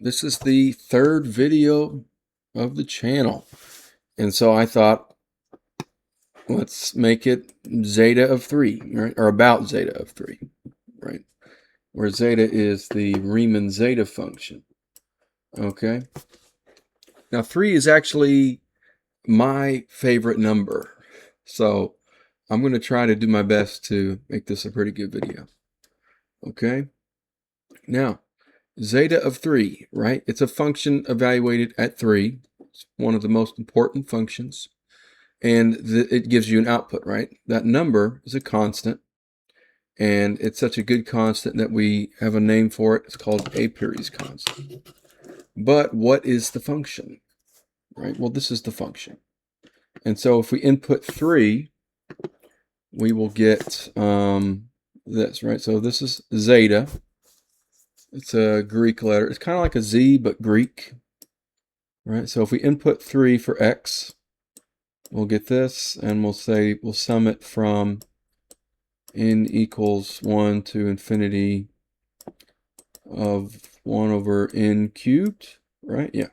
This is the third video of the channel. And so I thought, let's make it zeta of 3, right? Or about zeta of 3, right? Where zeta is the Riemann zeta function. Okay. Now 3 is actually my favorite number. So I'm going to try to do my best to make this a pretty good video. Okay. Now, zeta of 3, right? It's a function evaluated at 3. It's one of the most important functions. And it gives you an output, right? That number is a constant. And it's such a good constant that we have a name for it. It's called Apéry's constant. But what is the function? Right? Well, this is the function. And so if we input 3, we will get this, right? So this is zeta. It's a Greek letter. It's kind of like a Z, but Greek. Right? So if we input 3 for x, we'll get this, and we'll sum it from n equals 1 to infinity of 1 over n cubed, right? Yeah.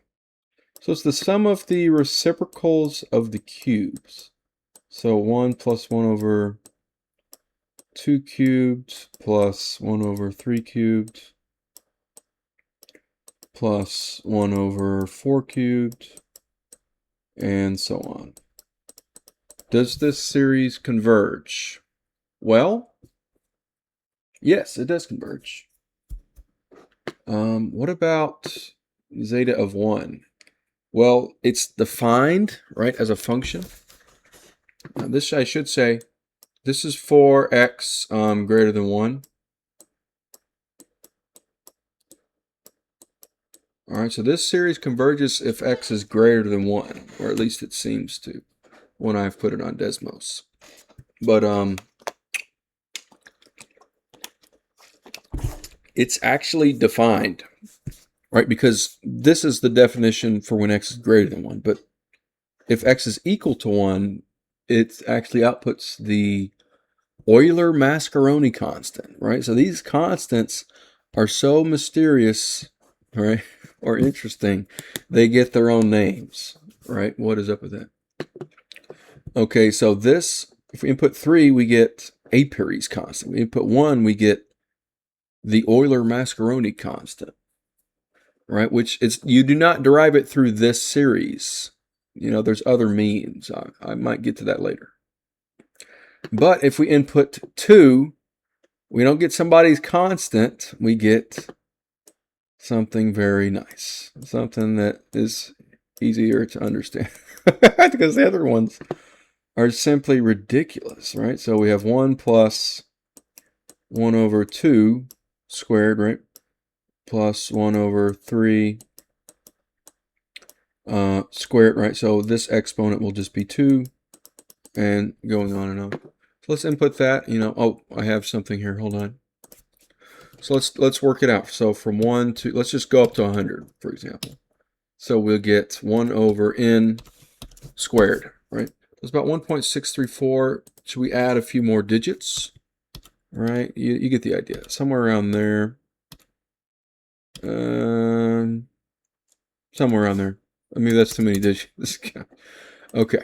So it's the sum of the reciprocals of the cubes. So 1 plus 1 over 2 cubed plus 1 over 3 cubed plus 1 over 4 cubed, and so on. Does this series converge? Well, yes, it does converge. What about zeta of 1? Well, it's defined, right, as a function. Now this, I should say, this is for x greater than 1. All right, so this series converges if x is greater than 1, or at least it seems to when I've put it on Desmos. But it's actually defined, right? Because this is the definition for when x is greater than 1. But if x is equal to 1, it actually outputs the Euler-Mascheroni constant, right? So these constants are so mysterious, right, or interesting, they get their own names, right? What is up with that? Okay, so this, if we input 3, we get Apéry's constant. We input 1, we get the Euler-Mascheroni constant, right? Which is, you do not derive it through this series. You know, there's other means. I might get to that later. But if we input 2, we don't get somebody's constant. We get something very nice. Something that is easier to understand. Because the other ones are simply ridiculous, right? So we have 1 plus 1 over 2 squared, right? Plus 1 over 3 squared, right? So this exponent will just be 2, and going on and on. So let's input that. You know, oh, I have something here. Hold on. So let's work it out. So from 1 to, let's just go up to 100, for example. So we'll get 1 over n squared, right? It's about 1.634. Should we add a few more digits? Right? You get the idea. Somewhere around there. Somewhere around there. I mean, that's too many digits. Okay.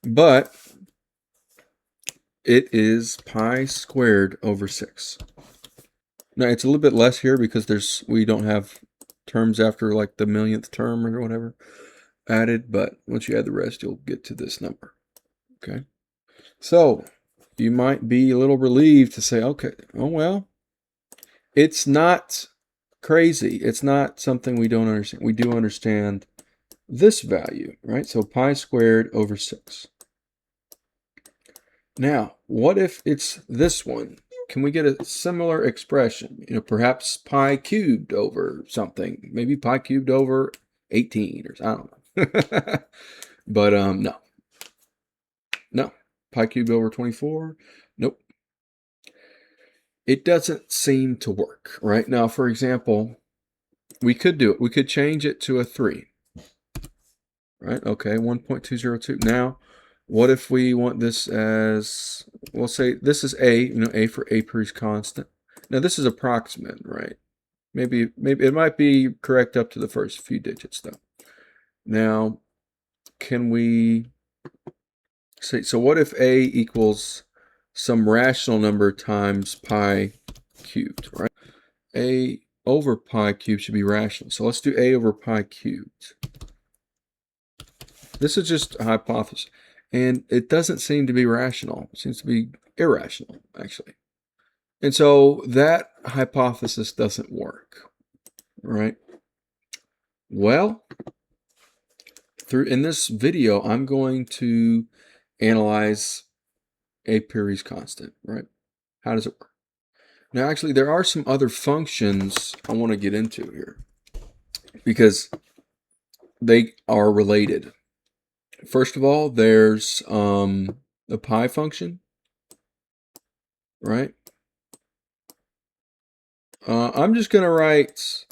But it is pi squared over 6. Now, it's a little bit less here because we don't have terms after like the millionth term or whatever added, but once you add the rest, you'll get to this number. Okay. So you might be a little relieved to say, okay, oh well, it's not crazy. It's not something we don't understand. We do understand this value, right? So pi squared over 6. Now, what if it's this one? Can we get a similar expression? You know, perhaps pi cubed over something. Maybe pi cubed over 18 or I don't know. But no. No. Pi cubed over 24? Nope. It doesn't seem to work, right? Now, for example, we could do it. We could change it to a 3. Right? Okay, 1.202. Now, what if we want this as, we'll say this is A, you know, A for Apéry's constant. Now, this is approximate, right? Maybe it might be correct up to the first few digits though. Now, can we say, so what if a equals some rational number times pi cubed, right? A over pi cubed should be rational. So let's do a over pi cubed. This is just a hypothesis. And it doesn't seem to be rational. It seems to be irrational, actually. And so that hypothesis doesn't work, right? Well, in this video, I'm going to analyze Apéry's constant, right? How does it work? Now, actually, there are some other functions I want to get into here because they are related. First of all, there's the pi function, right? I'm just gonna write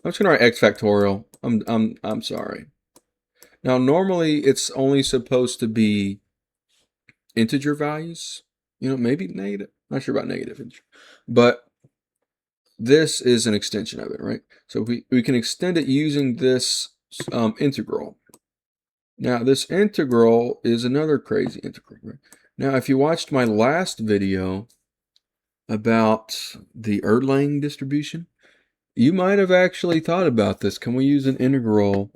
x factorial. I'm sorry. Now, normally it's only supposed to be integer values. You know, maybe negative. Not sure about negative integer, but this is an extension of it, right? So we can extend it using this integral. Now, this integral is another crazy integral, right? Now, if you watched my last video about the Erlang distribution, you might have actually thought about this. Can we use an integral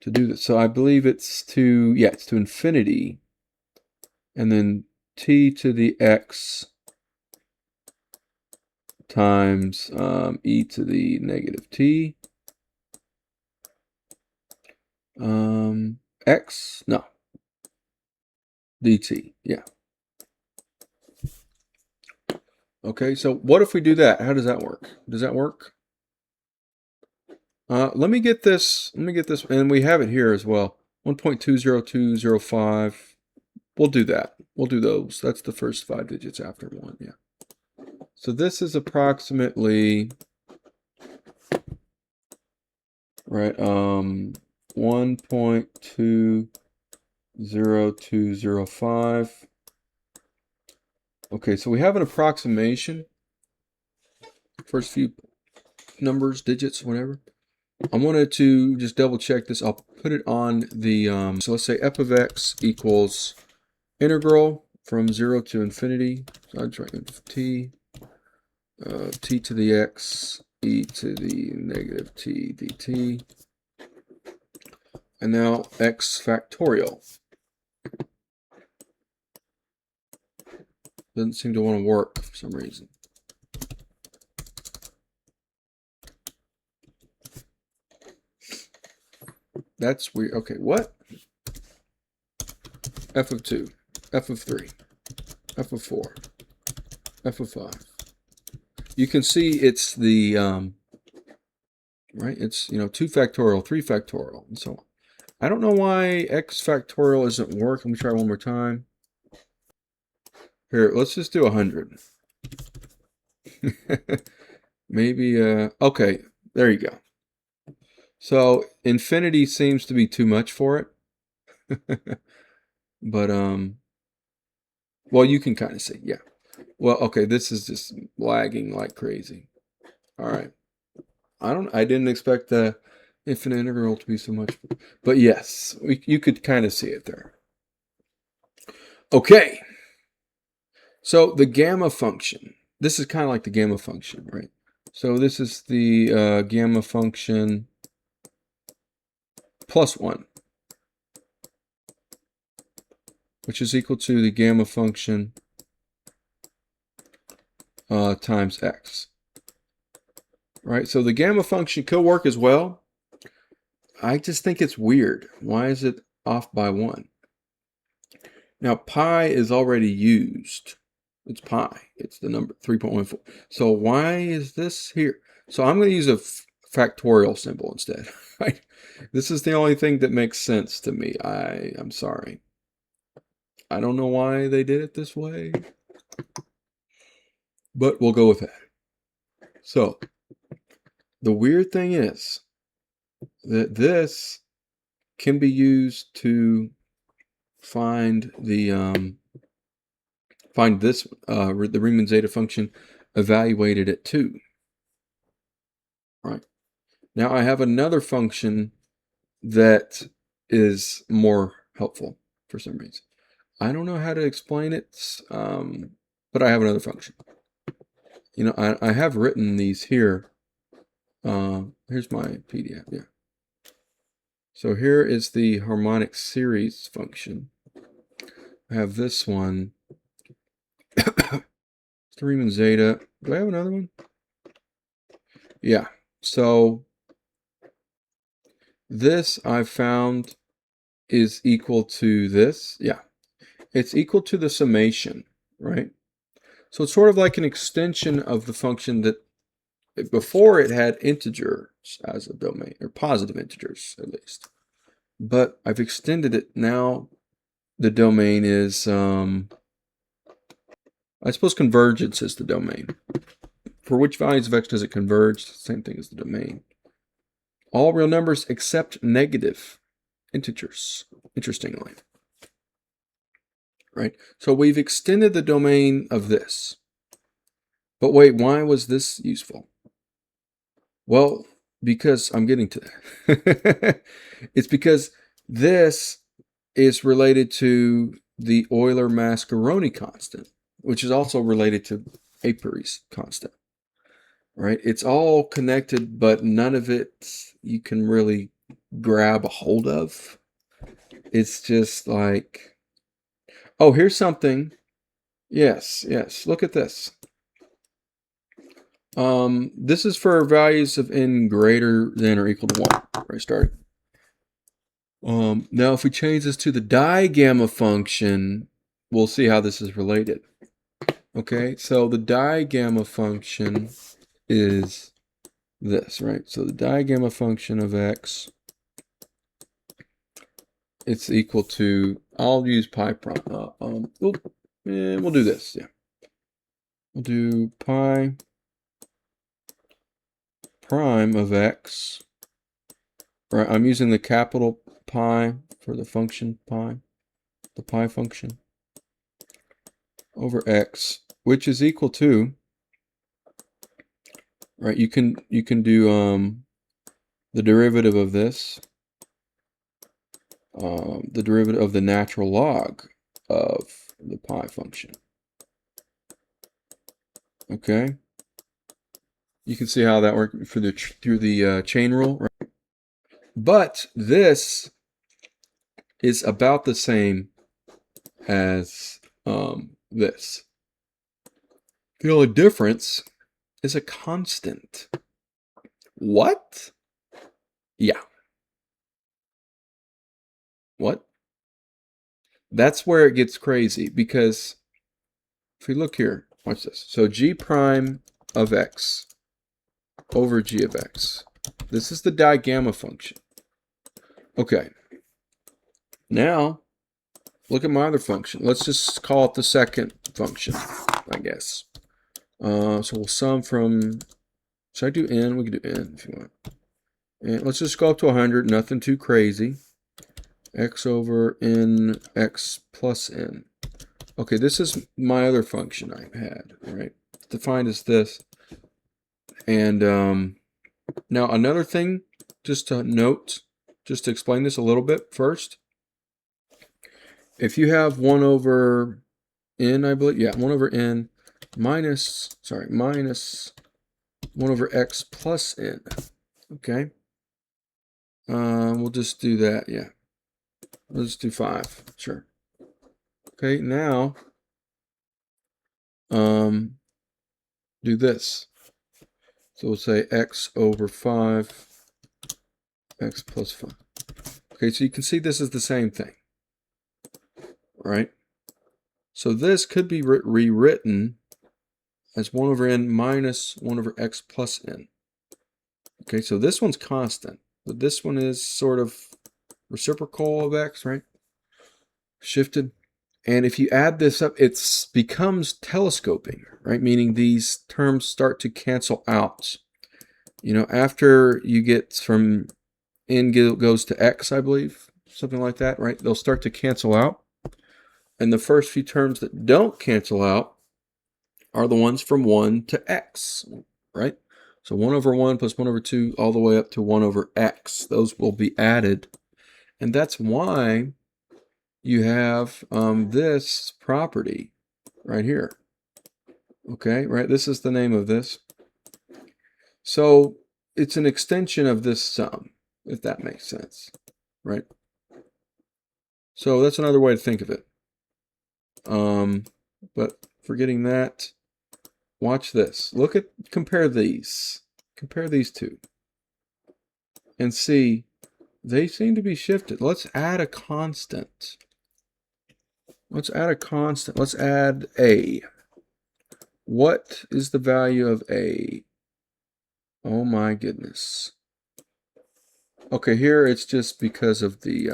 to do this? So I believe it's to infinity, and then t to the x times e to the negative t x, no, dt, yeah. Okay, so what if we do that? How does that work? Does that work? Let me get this, and we have it here as well. 1.20205. We'll do that. We'll do those. That's the first 5 digits after 1, yeah. So this is approximately, right, 1.20205. Okay, so we have an approximation. First few numbers, digits, whatever. I wanted to just double check this. I'll put it on the, so let's say f of x equals integral from 0 to infinity. So I'd write t, t to the x, e to the negative t dt. And now x factorial. Doesn't seem to want to work for some reason. That's weird. Okay, what? F of 2, f of 3, f of 4, f of 5. You can see it's the, right? It's, 2 factorial, 3 factorial, and so on. I don't know why x factorial isn't working. Let me try one more time. Here, let's just do 100. Maybe, okay, there you go. So infinity seems to be too much for it. But, well, you can kind of see, yeah. Well, okay, this is just lagging like crazy. All right. I didn't expect the infinite integral to be so much, but yes, you could kind of see it there. Okay. So the gamma function, this is kind of like the gamma function, right? So this is the gamma function plus 1, which is equal to the gamma function times x. Right, so the gamma function could work as well. I just think it's weird. Why is it off by 1? Now, pi is already used. It's pi. It's the number 3.14. So why is this here? So I'm going to use a factorial symbol instead. Right? This is the only thing that makes sense to me. I'm sorry. I don't know why they did it this way, but we'll go with that. So the weird thing is that this can be used to find the the Riemann zeta function evaluated at 2. right? Now I have another function that is more helpful for some reason. I don't know how to explain it, but I have another function. You know, I have written these here. Here's my PDF, yeah. So here is the harmonic series function. I have this one. It's the Riemann zeta. Do I have another one? Yeah. So this I've found is equal to this. Yeah. It's equal to the summation, right? So it's sort of like an extension of the function that before it had integers as a domain, or positive integers at least. But I've extended it now. The domain is, I suppose convergence is the domain. For which values of x does it converge? Same thing as the domain. All real numbers except negative integers, interestingly. Right? So we've extended the domain of this. But wait, why was this useful? Well, because I'm getting to that. It's because this is related to the Euler-Mascheroni constant, which is also related to Apéry's constant. Right? It's all connected, but none of it you can really grab a hold of. It's just like, oh, here's something. Yes, yes. Look at this. This is for values of n greater than or equal to 1. Right, starting. Now, if we change this to the digamma function, we'll see how this is related. Okay, so the digamma function is this, right? So the digamma function of x, it's equal to, I'll use pi prime. We'll do this, yeah. We'll do pi prime of x. Right, I'm using the capital pi for the function pi, the pi function, over x, which is equal to, right, you can do the derivative of this, the derivative of the natural log of the pi function. Okay, you can see how that works through the chain rule, right? But this is about the same as this. The only difference is a constant. What? Yeah. What? That's where it gets crazy, because if we look here, watch this. So g prime of x over g of x. This is the digamma function. Okay. Now, look at my other function. Let's just call it the second function, I guess. So we'll sum from, should I do n? We can do n if you want. And let's just go up to 100, nothing too crazy. X over n, x plus n. Okay, this is my other function I had, right? It's defined as this. And now another thing, just to note, just to explain this a little bit first. If you have 1 over n, I believe, yeah, 1 over n minus 1 over x plus n, okay? We'll just do that, yeah. We'll just do 5, sure. Okay, now, do this. So we'll say x over 5, x plus 5. Okay, so you can see this is the same thing, right? So this could be rewritten as 1 over n minus 1 over x plus n. Okay, so this one's constant, but this one is sort of reciprocal of x, right? Shifted. And if you add this up, it becomes telescoping, right? Meaning these terms start to cancel out. You know, after you get from n goes to x, I believe, something like that, right? They'll start to cancel out. And the first few terms that don't cancel out are the ones from 1 to x, right? So 1 over 1 plus 1 over 2 all the way up to 1 over x. Those will be added. And that's why you have this property right here. Okay, right? This is the name of this. So it's an extension of this sum, if that makes sense, right? So that's another way to think of it. But forgetting that, watch this. Compare these. Compare these two. And see, they seem to be shifted. Let's add a constant. Let's add a constant. Let's add a. What is the value of a? Oh my goodness. Okay, here it's just because of the,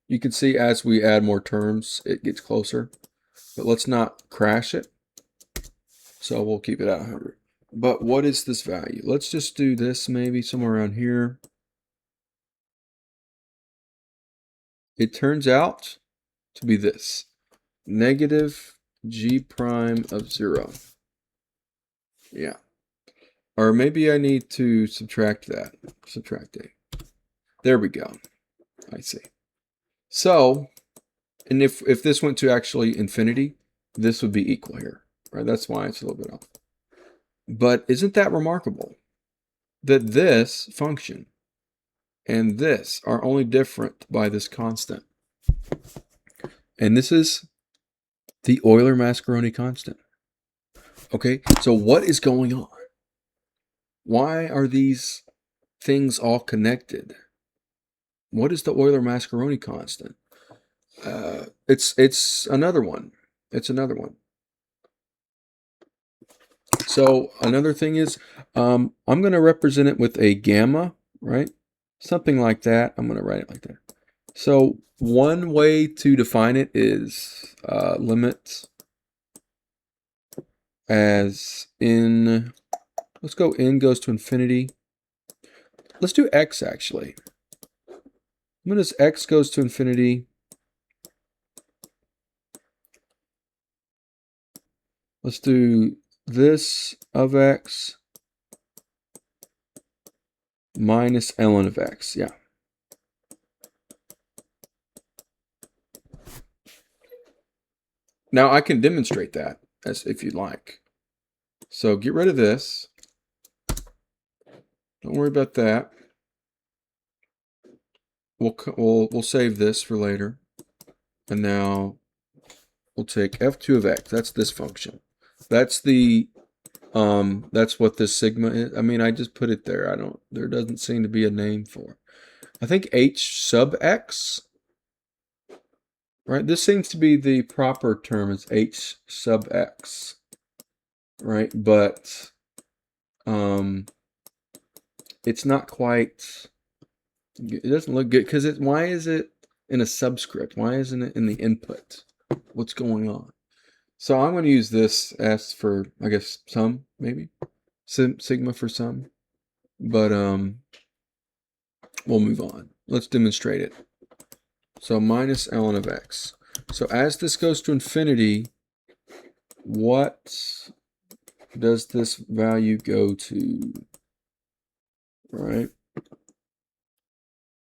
you can see as we add more terms, it gets closer. But let's not crash it. So we'll keep it at 100. But what is this value? Let's just do this maybe somewhere around here. It turns out to be this. Negative g prime of 0. Yeah. Or maybe I need to subtract that. Subtract a. There we go. I see. So, and if this went to actually infinity, this would be equal here. Right? That's why it's a little bit off. But isn't that remarkable? That this function and this are only different by this constant. And this is the Euler-Mascheroni constant. Okay, so what is going on? Why are these things all connected? What is the Euler-Mascheroni constant? It's another one. It's another one. So another thing is, I'm going to represent it with a gamma, right? Something like that. I'm going to write it like that. So one way to define it is limit as in, let's go n goes to infinity. Let's do x actually. When does x goes to infinity? Let's do this of x minus ln of x. Yeah. Now I can demonstrate that as if you'd like. So get rid of this. Don't worry about that. We'll save this for later. And now we'll take f2 of x. That's this function. That's the that's what this sigma is. I mean, I just put it there. There doesn't seem to be a name for it. I think h sub x. Right? This seems to be the proper term is h sub x. Right? But it's not quite, it doesn't look good because why is it in a subscript? Why isn't it in the input? What's going on? So I'm going to use this S for, I guess, sum, maybe. Sigma for sum. But we'll move on. Let's demonstrate it. So minus ln of x. So as this goes to infinity, what does this value go to? Right?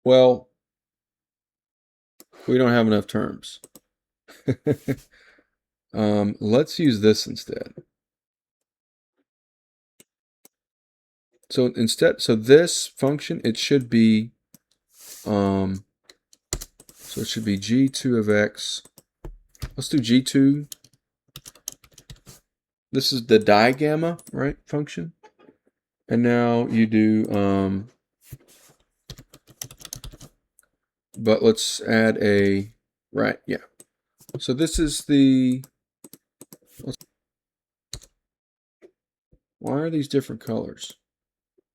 Well, we don't have enough terms. Let's use this instead. So this function, it should be, so it should be g2 of x. Let's do g2. This is the digamma, right, function. And now you do, but let's add a, right, yeah. So this is the, why are these different colors?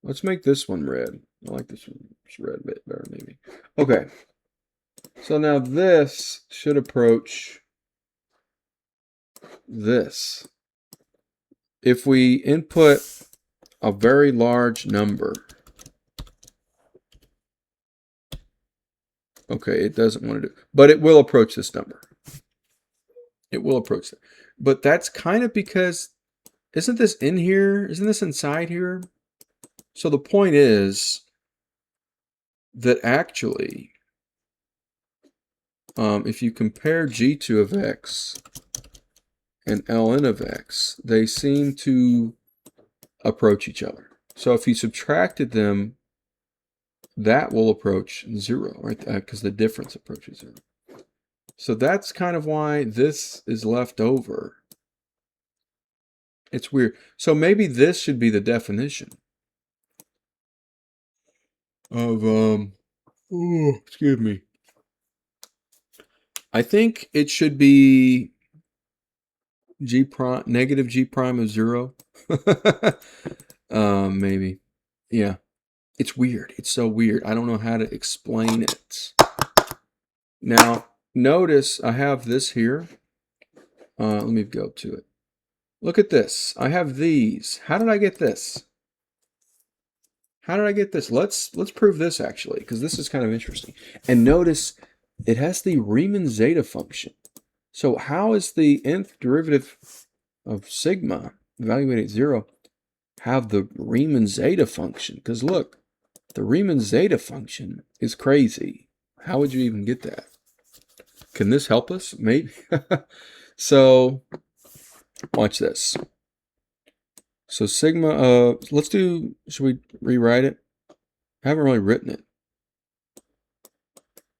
Let's make this one red. I like this one. It's red a bit better, maybe. Okay. So now this should approach this. If we input a very large number, okay, it doesn't want to do, but it will approach this number. It will approach that. But that's kind of because isn't this in here? Isn't this inside here? So the point is that actually, if you compare G2 of x and Ln of x, they seem to approach each other. So if you subtracted them, that will approach 0, right? Because the difference approaches 0. So that's kind of why this is left over. It's weird. So maybe this should be the definition of, excuse me. I think it should be G prime, negative G prime of 0. Maybe. Yeah. It's weird. It's so weird. I don't know how to explain it. Now, notice I have this here. Let me go to it. Look at this. I have these. How did I get this? How did I get this? Let's prove this actually, because this is kind of interesting. And notice it has the Riemann zeta function. So how is the nth derivative of sigma evaluated at 0 have the Riemann zeta function? Because look, the Riemann zeta function is crazy. How would you even get that? Can this help us? Maybe. So watch this. So sigma, should we rewrite it? I haven't really written it.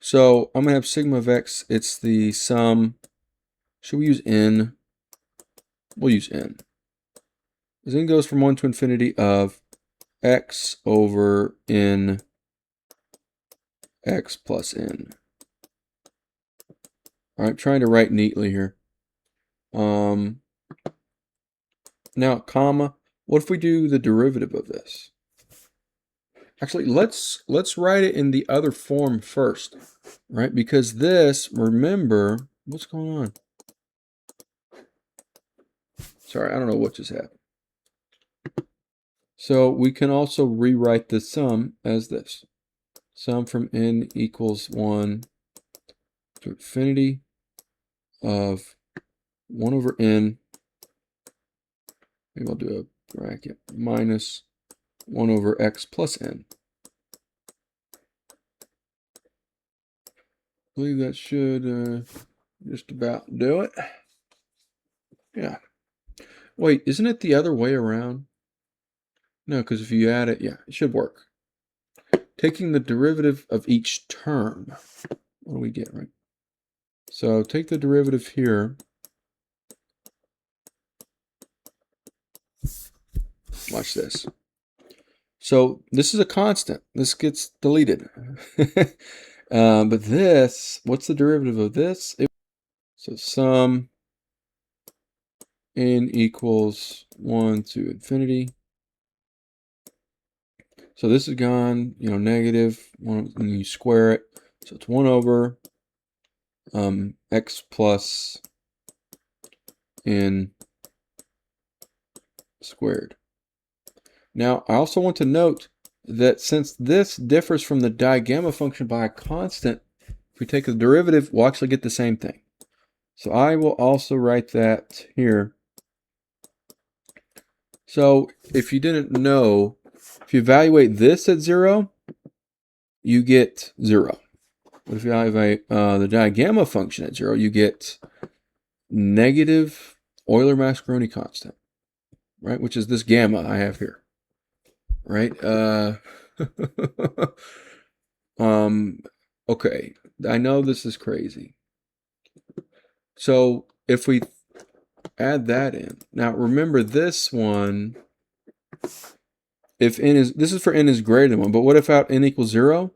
So I'm going to have sigma of x. It's the sum. Should we use n? We'll use n. As n goes from 1 to infinity of x over n x plus n. All right, trying to write neatly here. Now, comma. What if we do the derivative of this? Actually, let's write it in the other form first, right? Because this, remember, what's going on? Sorry, I don't know what just happened. So we can also rewrite the sum as this. Sum from n equals 1 to infinity of 1 over n. Maybe I'll do a bracket minus 1 over x plus n. I believe that should just about do it. Yeah. Wait, isn't it the other way around? No, because if you add it, yeah, it should work. Taking the derivative of each term. What do we get, right? So take the derivative here. Watch this. So this is a constant. This gets deleted. But this, what's the derivative of this? So sum n equals 1 to infinity. So this is gone, negative 1, and you square it. So it's 1 over x plus n squared. Now, I also want to note that since this differs from the digamma function by a constant, if we take the derivative, we'll actually get the same thing. So I will also write that here. So if you didn't know, if you evaluate this at 0, you get 0. But if you evaluate the digamma function at 0, you get negative Euler-Mascheroni constant, right? Which is this gamma I have here, right? Okay, I know this is crazy. So if we add that in, now remember this one, if n is, this is for n is greater than 1, but what if out n equals 0?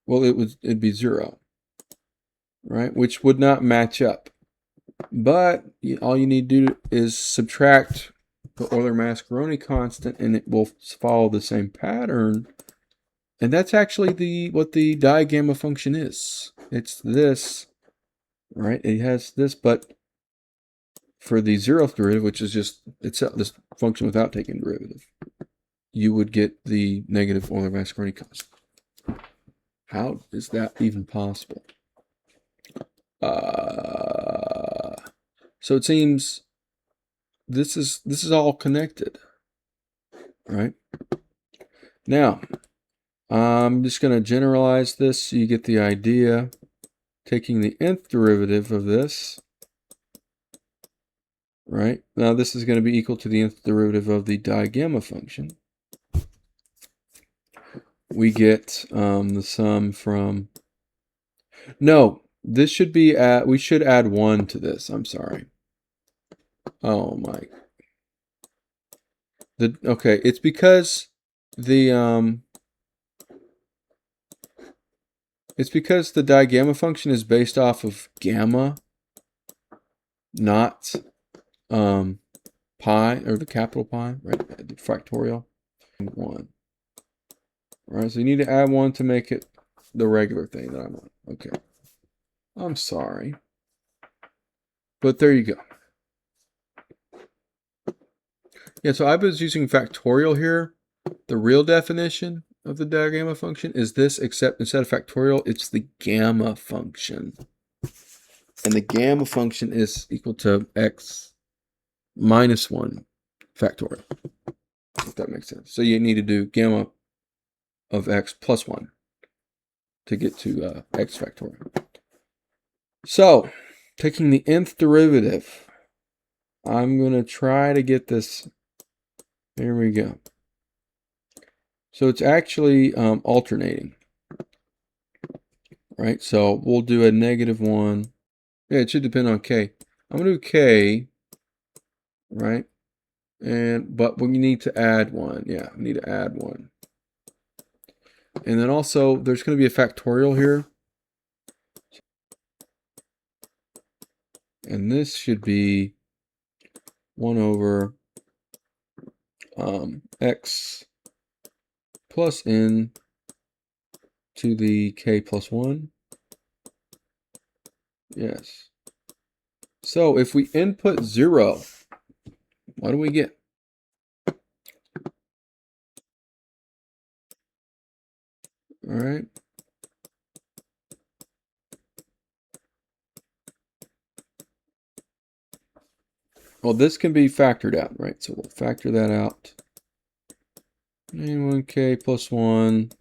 Well, it'd be 0, right? Which would not match up. But all you need to do is subtract the Euler-Mascheroni constant, and it will follow the same pattern. And that's actually what the digamma function is. It's this, right? It has this, but for the 0th derivative, which is just itself, this function without taking derivative, you would get the negative Euler-Mascheroni constant. How is that even possible? So it seems this is all connected, right? Now, I'm just going to generalize this so you get the idea. Taking the nth derivative of this, right? Now this is going to be equal to the nth derivative of the digamma function. We get the sum from, no, this should be at, we should add 1 to this. I'm sorry. Oh my. Okay, it's because the it's because the digamma function is based off of gamma, not pi, or the capital pi, right? The factorial. 1. All right, so you need to add 1 to make it the regular thing that I want. Okay. I'm sorry. But there you go. Yeah, so I was using factorial here. The real definition of the digamma function is this, except instead of factorial, it's the gamma function. And the gamma function is equal to x minus 1 factorial, if that makes sense. So you need to do gamma of x plus 1 to get to x factorial. So, taking the nth derivative, I'm going to try to get this. Here we go. So it's actually alternating, right? So we'll do a -1. Yeah, it should depend on k. I'm going to do k, right? But we need to add 1. Yeah, we need to add 1. And then also, there's going to be a factorial here. And this should be 1 over x plus n to the k plus 1. Yes. So if we input 0, what do we get? All right. Well, this can be factored out, right? So we'll factor that out. A1k plus 1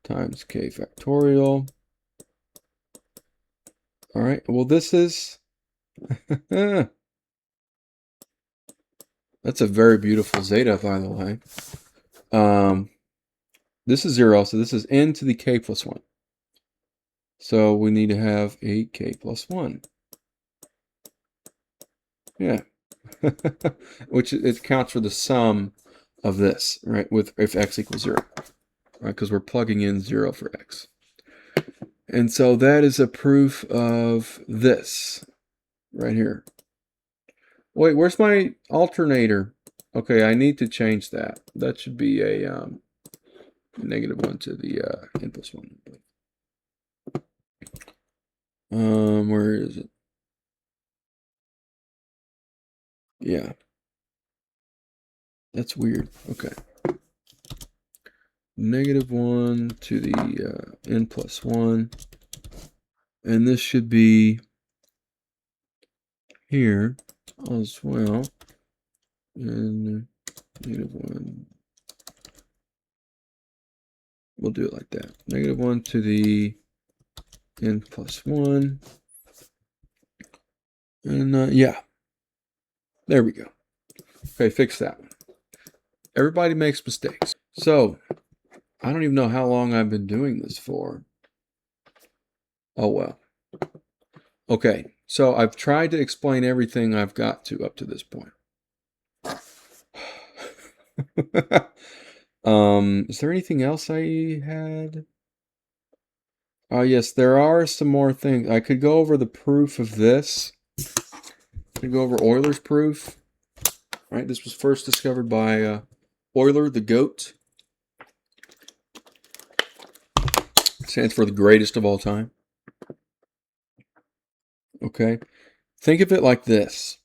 times k factorial. All right. Well, this is... That's a very beautiful zeta, by the way. This is 0, so this is n to the k plus 1. So we need to have a k plus 1. Yeah. Which it counts for the sum of this, right? With if x equals 0, right? Because we're plugging in 0 for x. And so that is a proof of this right here. Wait, where's my alternator? Okay, I need to change that. That should be a -1 to the n plus 1. Where is it? Yeah. That's weird. Okay. -1 to the n plus 1. And this should be here as well. And -1. We'll do it like that. -1 to the n plus 1. And yeah. There we go. Okay, fix that one. Everybody makes mistakes. So, I don't even know how long I've been doing this for. Oh, well. Okay, so I've tried to explain everything I've got to up to this point. Is there anything else I had? Oh, yes, there are some more things. I could go over the proof of this. I could go over Euler's proof. Right, this was first discovered by Euler, the goat. Stands for the greatest of all time. Okay, think of it like this.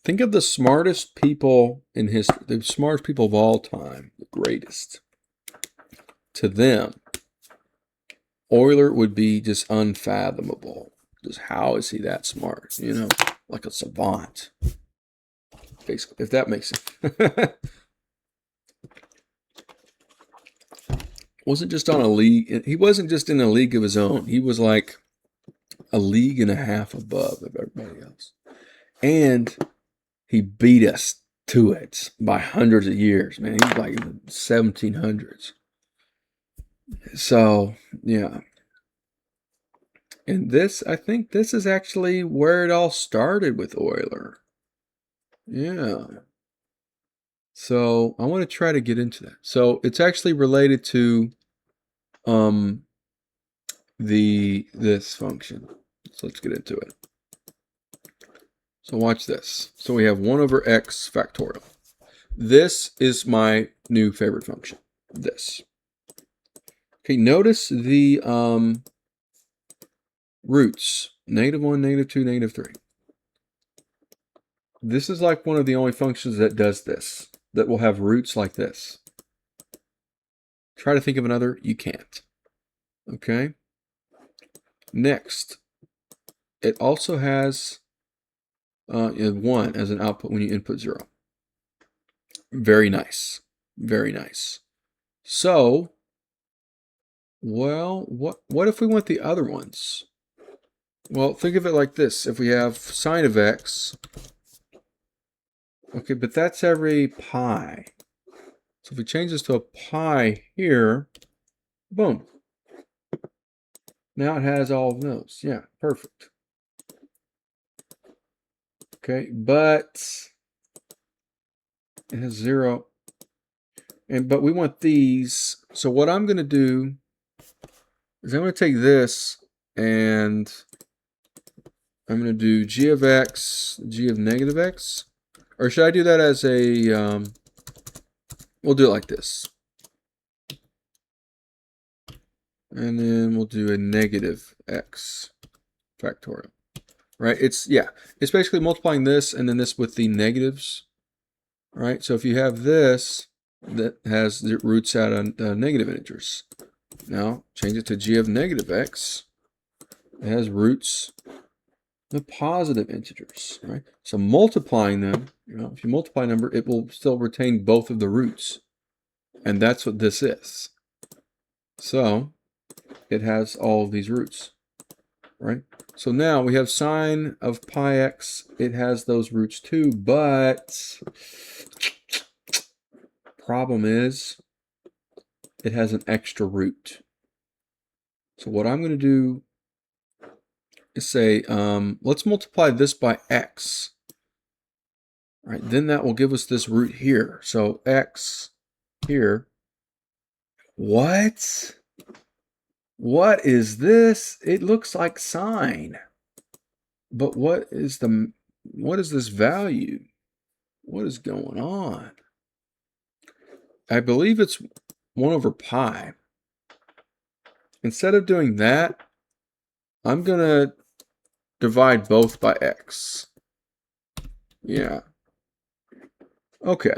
Think of the smartest people in history, the smartest people of all time, the greatest. To them, Euler would be just unfathomable. Just how is he that smart? You know, like a savant. basically, if that makes sense. Wasn't just on a league. He wasn't just in a league of his own. He was like a league and a half above of everybody else. And he beat us to it by hundreds of years, man. He's like in the 1700s. So, yeah. And this, I think this is actually where it all started with Euler. Yeah. So I want to try to get into that. So it's actually related to this function. So let's get into it. So watch this. So we have 1 over x factorial. This is my new favorite function. This. Okay, notice the roots. -1, -2, -3. This is like one of the only functions that does this, that will have roots like this. Try to think of another. You can't. Okay. Next, it also has 1 as an output when you input 0. Very nice. Very nice. So, well, what if we want the other ones? Well, think of it like this. If we have sine of x, okay, but that's every pi. So if we change this to a pi here, boom. Now it has all of those. Yeah, perfect. Okay, but it has 0. But we want these. So what I'm going to do is I'm going to take this and I'm going to do g of x, g of negative x. Or should I do that as a, we'll do it like this. And then we'll do a negative x factorial. Right? It's basically multiplying this and then this with the negatives. Right? So if you have this that has the roots out of negative integers. Now change it to g of negative x. It has roots the positive integers, right? So multiplying them, if you multiply a number, it will still retain both of the roots. And that's what this is. So it has all of these roots, right? So now we have sine of pi x. It has those roots too, but problem is it has an extra root. So what I'm going to do is say, let's multiply this by x. Right, then that will give us this root here. So x here. What? What is this? It looks like sine. But what is this value? What is going on? I believe it's 1 over pi. Instead of doing that, I'm going to divide both by x. Yeah. Okay.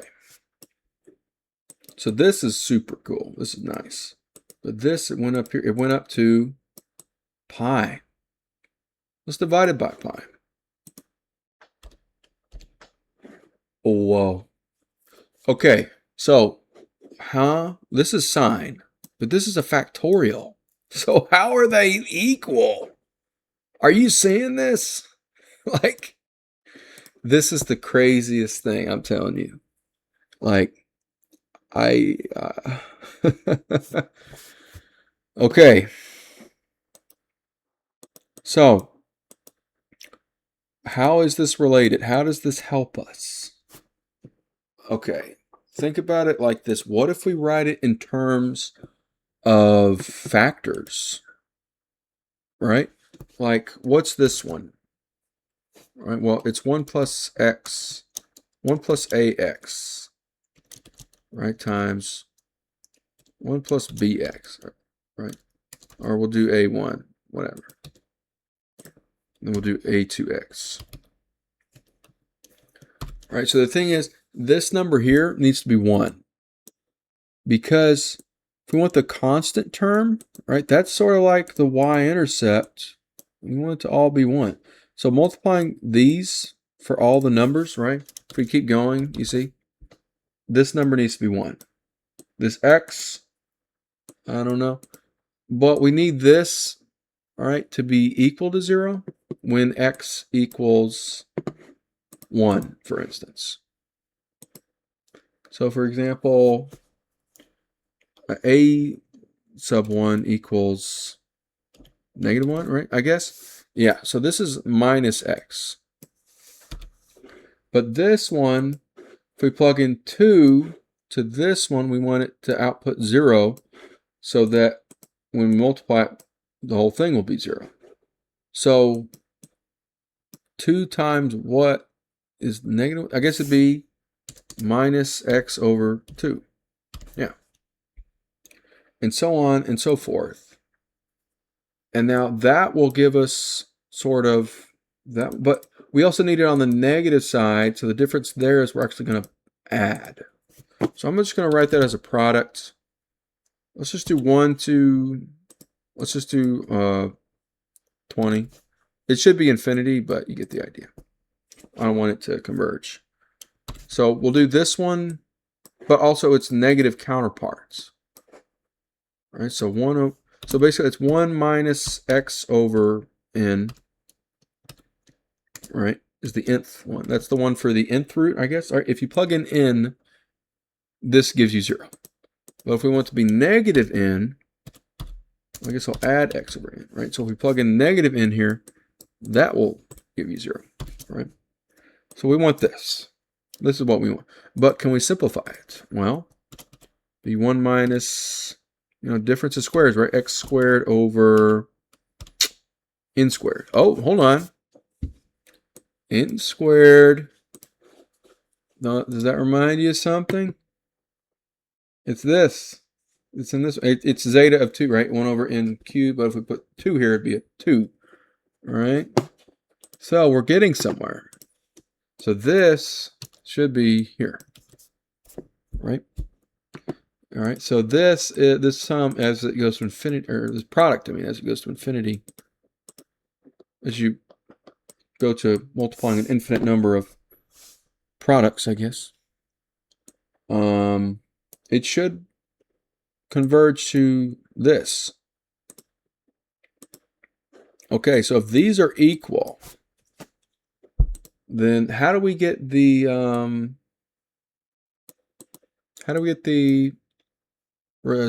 So this is super cool. This is nice. But this, it went up here. It went up to pi. Let's divide it by pi. Oh, whoa. Okay. So, this is sine. But this is a factorial. So how are they equal? Are you seeing this? Like, this is the craziest thing, I'm telling you. Like, okay. So, how is this related? How does this help us? Okay. Think about it like this. What if we write it in terms of factors? Right? Like, what's this one? Right? Well, it's 1 plus x, 1 plus ax, right, times 1 plus bx, right? Or we'll do a1, whatever. Then we'll do a2x. Right, so the thing is, this number here needs to be 1. Because if we want the constant term, right, that's sort of like the y-intercept. We want it to all be 1. So multiplying these for all the numbers, right? if we keep going, you see, this number needs to be 1. This x, I don't know. But we need this, all right, to be equal to 0 when x equals 1, for instance. So, for example, a sub 1 equals -1, right? I guess. Yeah, so this is minus x. But this one, if we plug in 2 to this one, we want it to output 0 so that when we multiply it, the whole thing will be 0. So 2 times what is negative? I guess it'd be minus x over 2. Yeah. And so on and so forth. And now that will give us sort of that, but we also need it on the negative side. So the difference there is we're actually going to add. So I'm just going to write that as a product. Let's just do 1 to, let's just do 20. It should be infinity, but you get the idea. I don't want it to converge. So we'll do this one, but also its negative counterparts. All right, so basically it's 1 minus x over n, right, is the nth one. That's the one for the nth root, I guess. All right, if you plug in n, this gives you 0. But if we want to be negative n, I guess I'll add x over n, right? So if we plug in negative n here, that will give you 0, right? So we want this. This is what we want. But can we simplify it? Well, be 1 minus, difference of squares, right? X squared over n squared. Oh, hold on. N squared. Now, does that remind you of something? It's this. It's in this. It's zeta of 2, right? 1 over n cubed. But if we put 2 here, it'd be a 2. All right. So we're getting somewhere. So this should be here, right? All right. So this sum as it goes to infinity, or this product, as it goes to infinity, as you go to multiplying an infinite number of products, I guess, it should converge to this. Okay, so if these are equal, then how do we get the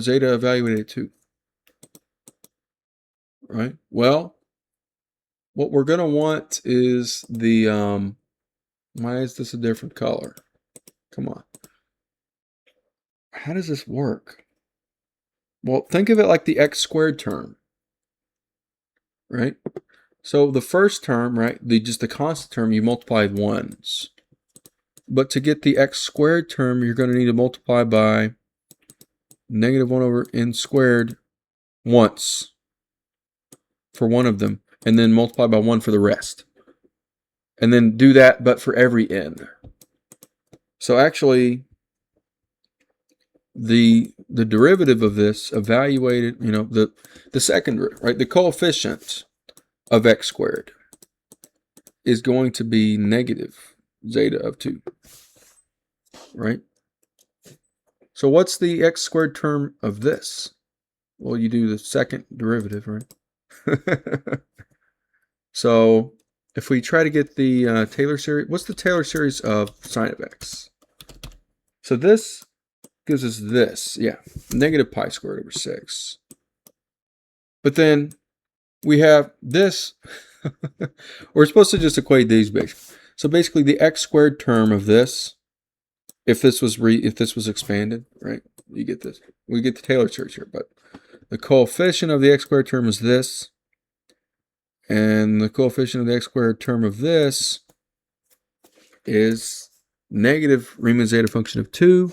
zeta evaluated at 2? Right? Well, what we're going to want is the why is this a different color? Come on. How does this work? Well, think of it like the x squared term, right? So the first term, right, just the constant term, you multiply once. But to get the x squared term, you're going to need to multiply by negative 1 over n squared once for one of them, and then multiply by 1 for the rest. And then do that, but for every n. So actually, the derivative of this evaluated, the second derivative, right, the coefficient of x squared is going to be negative zeta of 2, right? So what's the x squared term of this? Well, you do the second derivative, right? So if we try to get the Taylor series, what's the Taylor series of sine of x? So this gives us this, yeah, negative pi squared over 6. But then we have this. We're supposed to just equate these basically. So basically the x squared term of this, if this was expanded, right, you get this. We get the Taylor series here, but the coefficient of the x squared term is this, and the coefficient of the x squared term of this is negative Riemann zeta function of 2,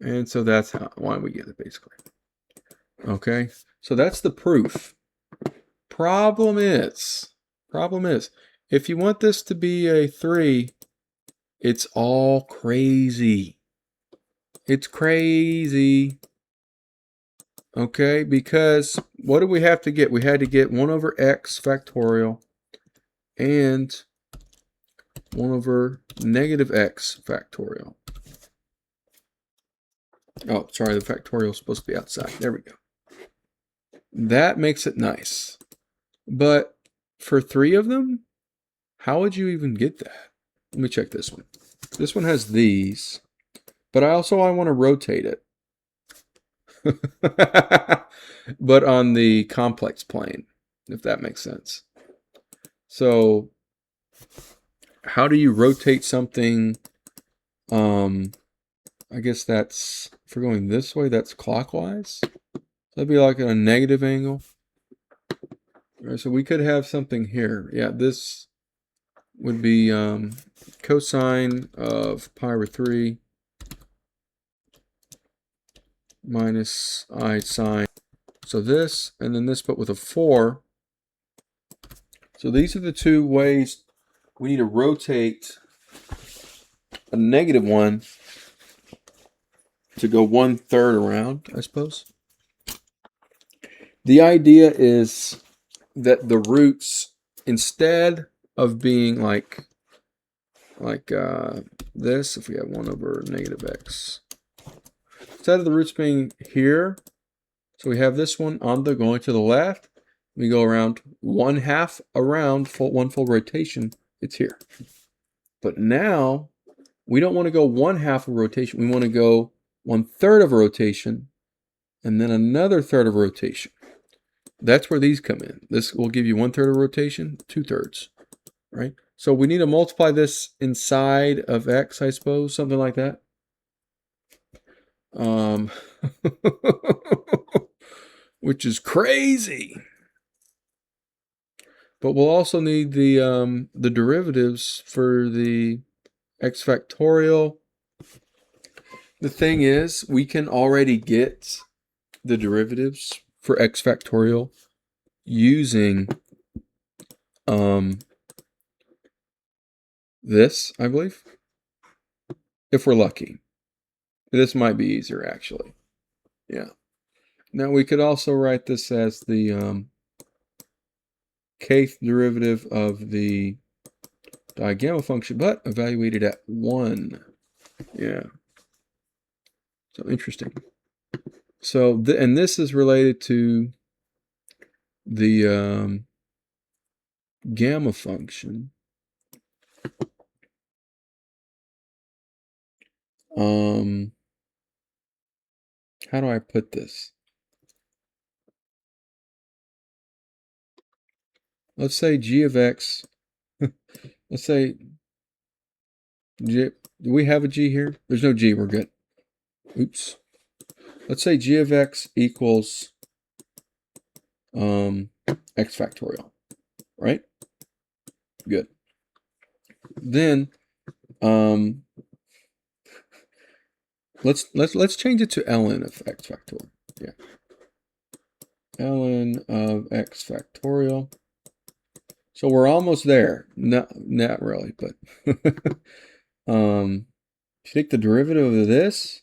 and so that's why we get it basically. Okay, so that's the proof. Problem is, if you want this to be a 3, it's all crazy. It's crazy. Okay, because what do we have to get? We had to get 1 over x factorial and 1 over negative x factorial. Oh, sorry, the factorial is supposed to be outside. There we go. That makes it nice. But for 3 of them, how would you even get that? Let me check this one. This one has these, but I want to rotate it. But on the complex plane, if that makes sense. So how do you rotate something? I guess that's, if we're going this way, that's clockwise. That'd be like at a negative angle. All right, so we could have something here. Yeah, this would be cosine of pi over 3 minus I sine. So this, and then this, but with a 4. So these are the 2 ways we need to rotate a negative 1 to go 1/3 around, I suppose. The idea is that the roots, instead of being like this, if we have 1 over negative x, instead of the roots being here, so we have this one on the going to the left, we go around 1/2 around, one full rotation, it's here. But now we don't want to go 1/2 of rotation, we want to go 1/3 of a rotation and then another third of a rotation. That's where these come in. This will give you 1/3 of rotation, 2/3, right? So we need to multiply this inside of x, I suppose, something like that. Which is crazy. But we'll also need the derivatives for the x factorial. The thing is, we can already get the derivatives for x factorial using this, I believe, if we're lucky. This might be easier, actually. Yeah. Now we could also write this as the kth derivative of the digamma function, but evaluated at 1. Yeah. So interesting. So, and this is related to the gamma function. How do I put this? Let's say g of x. Let's say g. Do we have a g here? There's no g. We're good. Oops. Let's say g of x equals x factorial, right? Good. Then let's change it to ln of x factorial. Yeah. Ln of x factorial. So we're almost there. Not really, but if you take the derivative of this,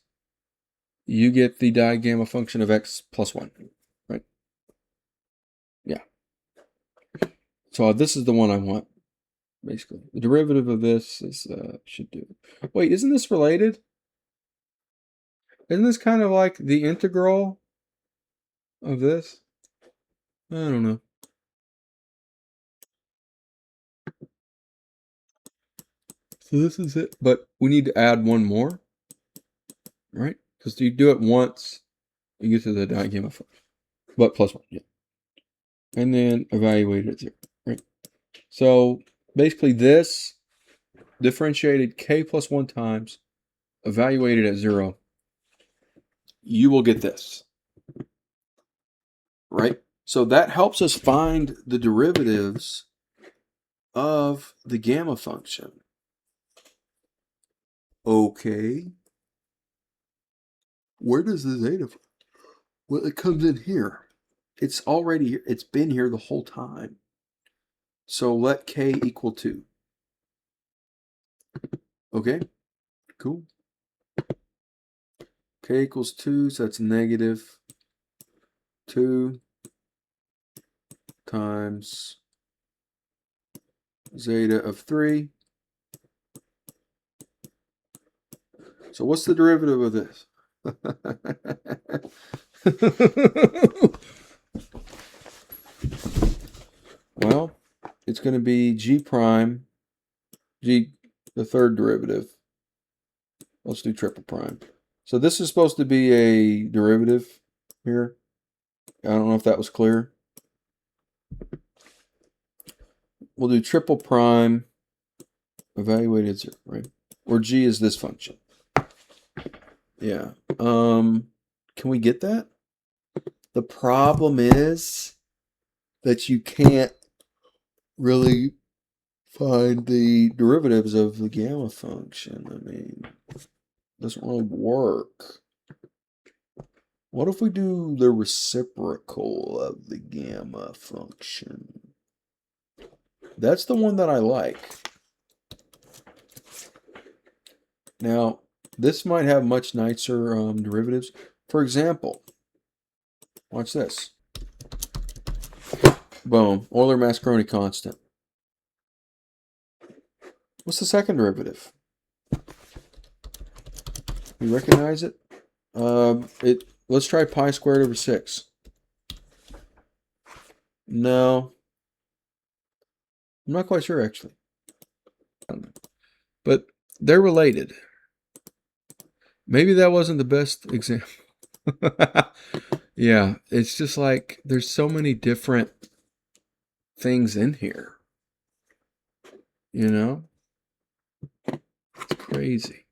you get the digamma function of x plus 1, right? Yeah. So this is the one I want, basically. The derivative of this is should do it. Wait, isn't this related? Isn't this kind of like the integral of this? I don't know. So this is it, but we need to add one more, right? Because you do it once, you get to the digamma function, but plus 1, yeah. And then evaluate it at 0, right? So basically this differentiated k plus 1 times, evaluated at 0, you will get this, right? So that helps us find the derivatives of the gamma function. Okay. Where does the zeta? Well, it comes in here. It's already here. It's been here the whole time. So let k equal 2. Okay, cool. K equals 2, so that's negative 2 times zeta of 3 So what's the derivative of this? Well, it's going to be g prime, g, the third derivative. Let's do triple prime. So this is supposed to be a derivative here. I don't know if that was clear. We'll do triple prime evaluated 0, right? Where g is this function. Yeah. Can we get that? The problem is that you can't really find the derivatives of the gamma function. I mean, it doesn't really work. What if we do the reciprocal of the gamma function? That's the one that I like. Now, this might have much nicer derivatives. For example, watch this. Boom, Euler-Mascheroni constant. What's the second derivative? You recognize it? Let's try pi squared over 6. No. I'm not quite sure, actually. But they're related. Maybe that wasn't the best example. Yeah, it's just like there's so many different things in here. You know? It's crazy.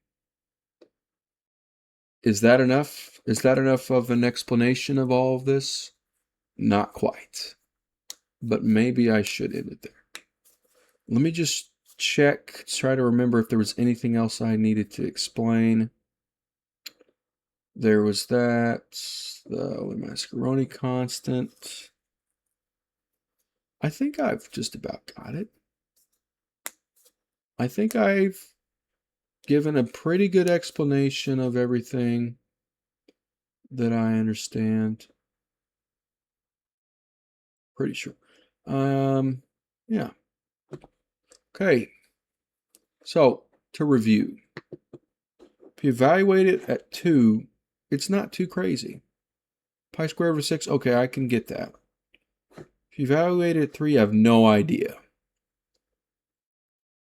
Is that enough? Is that enough of an explanation of all of this? Not quite. But maybe I should end it there. Let me just check, try to remember if there was anything else I needed to explain. There was that, the Mascheroni constant. I think I've just about got it. I think I've given a pretty good explanation of everything that I understand. Pretty sure. Yeah. Okay. So, to review. If you evaluate it at 2, it's not too crazy. Pi squared over 6, okay, I can get that. If you evaluate it at 3, I have no idea.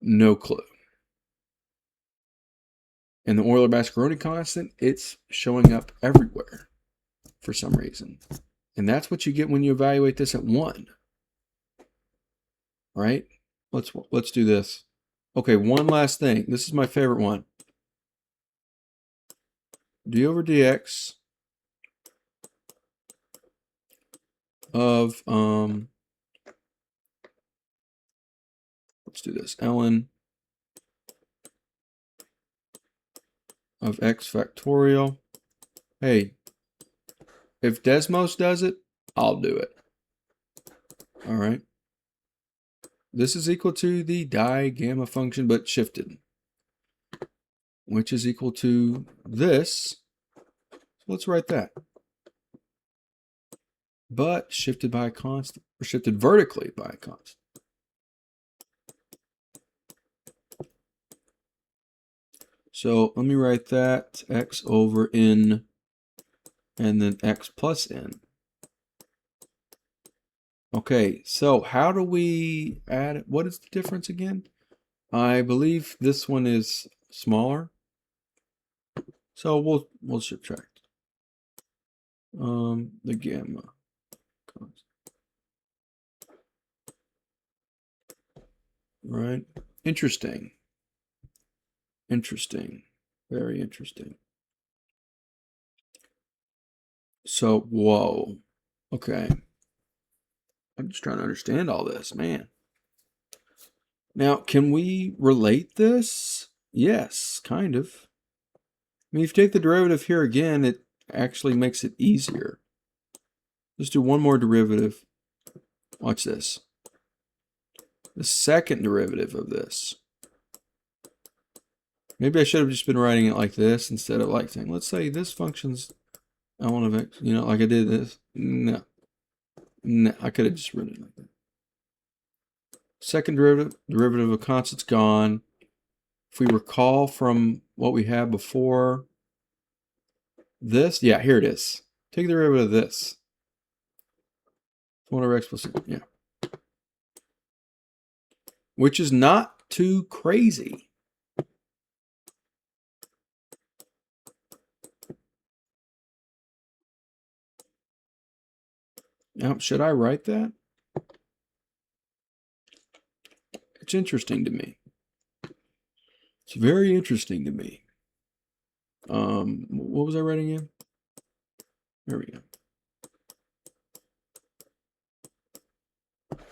No clue. And the Euler-Mascheroni constant, it's showing up everywhere for some reason. And that's what you get when you evaluate this at 1. Right? Let's do this. Okay, one last thing. This is my favorite one. d over dx of let's do this. ln of x factorial. Hey, if Desmos does it, I'll do it. All right. This is equal to the di-gamma function, but shifted, which is equal to this. So let's write that. But shifted by a constant, or shifted vertically by a constant. So let me write that, x over n, and then x plus n. Okay, so how do we add it? What is the difference again? I believe this one is smaller. So we'll subtract. The gamma constant. Right? Interesting. Interesting. Very interesting. So, whoa. Okay. I'm just trying to understand all this, man. Now, can we relate this? Yes, kind of. I mean, if you take the derivative here again, it actually makes it easier. Let's do one more derivative. Watch this. The second derivative of this. Maybe I should have just been writing it like this instead of like saying, let's say this function's ln of x, you know, like I did this. No. No, I could have just written it like that. Second derivative of a constant's gone. If we recall from what we had before this. Yeah, here it is. Take the derivative of this. 1 over x plus, yeah. Which is not too crazy. Now, should I write that? It's interesting to me. It's very interesting to me. What was I writing in? There we go.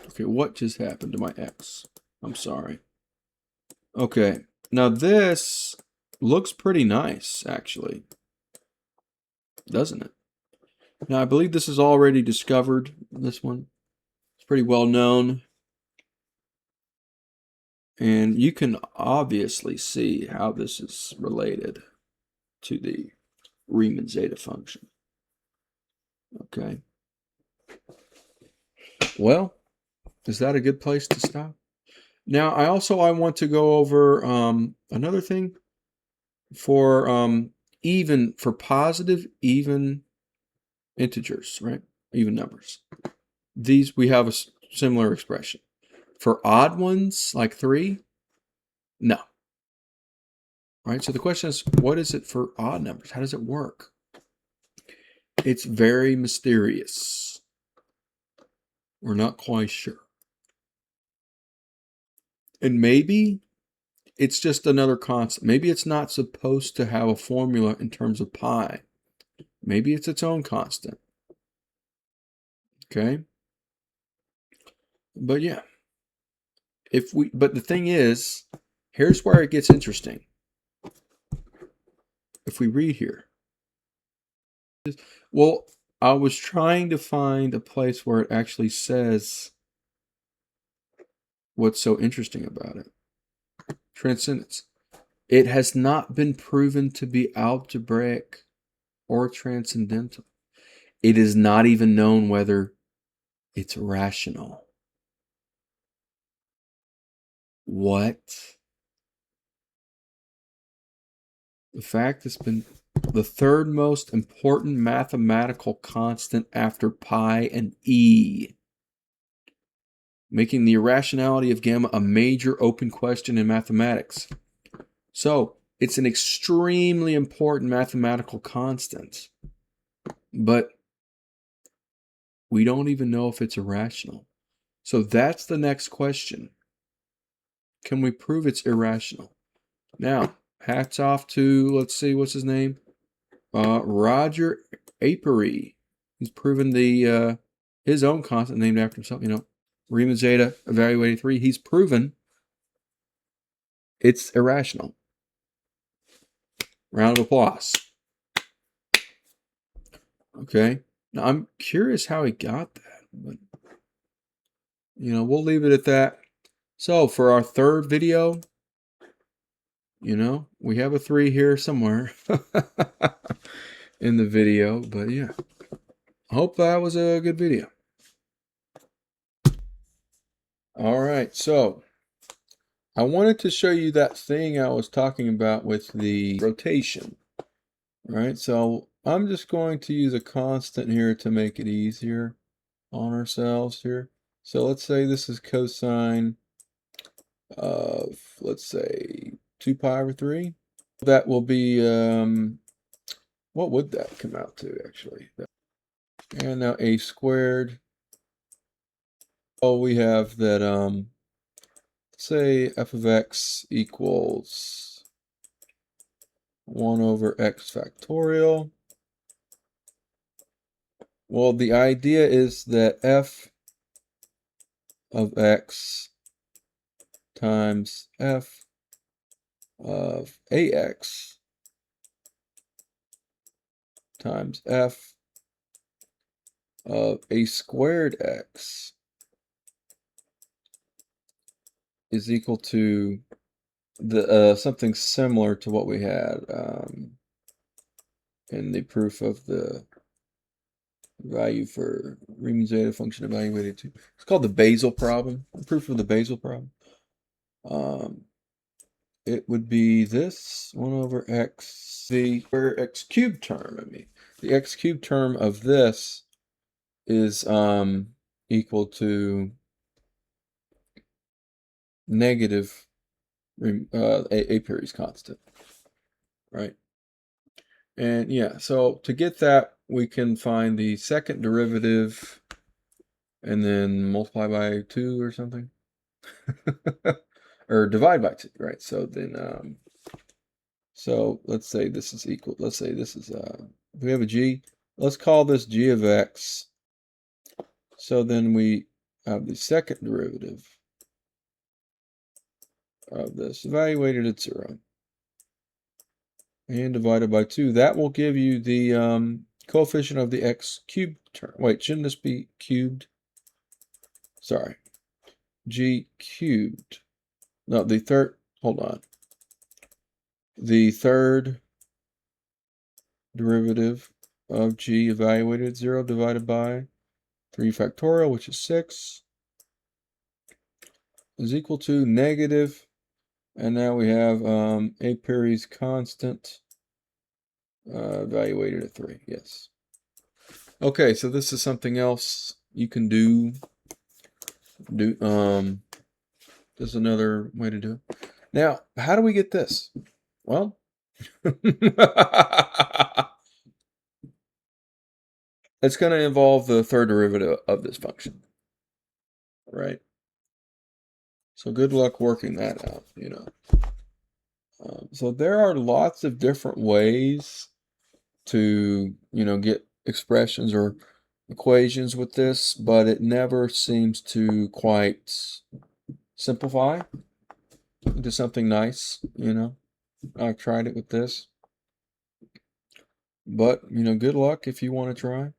Okay, what just happened to my x? I'm sorry. Okay, now this looks pretty nice, actually. Doesn't it? Now, I believe this is already discovered, this one. It's pretty well known. And you can obviously see how this is related to the Riemann zeta function. Okay. Well, is that a good place to stop? Now, I want to go over another thing for for positive even integers, right? Even numbers. These, we have a similar expression. For odd ones, like 3, no. Right? So the question is, what is it for odd numbers? How does it work? It's very mysterious. We're not quite sure. And maybe it's just another constant. Maybe it's not supposed to have a formula in terms of pi. Maybe it's its own constant. Okay? But yeah. But the thing is, here's where it gets interesting. If we read here. Well, I was trying to find a place where it actually says what's so interesting about it. Transcendence. It has not been proven to be algebraic or transcendental. It is not even known whether it's rational. What? The fact it's been the third most important mathematical constant after pi and e, making the irrationality of gamma a major open question in mathematics. So, it's an extremely important mathematical constant, but we don't even know if it's irrational. So that's the next question. Can we prove it's irrational? Now, hats off to, let's see, what's his name? Roger Apéry. He's proven his own constant named after himself, Riemann zeta evaluated 3. He's proven it's irrational. Round of applause. Okay. Now, I'm curious how he got that, but, we'll leave it at that. So, for our third video, we have a 3 here somewhere in the video, but yeah. Hope that was a good video. All right, so I wanted to show you that thing I was talking about with the rotation. All right, so I'm just going to use a constant here to make it easier on ourselves here. So let's say this is cosine of, let's say, 2 pi over 3. That will be, what would that come out to, actually? And now a squared. Oh, we have that, say f of x equals 1 over x factorial. Well, the idea is that f of x times f of ax times f of a squared x is equal to the something similar to what we had in the proof of the value for Riemann zeta function evaluated to. It's called the basal problem, the proof of the basal problem. it would be this 1 over x, the x cubed term. The x cubed term of this is equal to negative Apéry's constant, right? And yeah, so to get that, we can find the second derivative and then multiply by 2 or something. Or divide by 2, right? So then, so let's say this is equal. Let's say this is, we have a g. Let's call this g of x. So then we have the second derivative of this evaluated at 0 and divided by 2. That will give you the coefficient of the x cubed term. Wait, shouldn't this be cubed? Sorry. G cubed. No, the third, hold on. The third derivative of g evaluated at 0 divided by 3 factorial, which is 6, is equal to negative, and now we have Apéry's constant evaluated at 3, yes. Okay, so this is something else you can do. There's another way to do it. Now, how do we get this? Well, it's going to involve the third derivative of this function, right? So good luck working that out, you know. So there are lots of different ways to, you know, get expressions or equations with this, but it never seems to quite simplify into something nice, you know. I've tried it with this. But, you know, good luck if you want to try.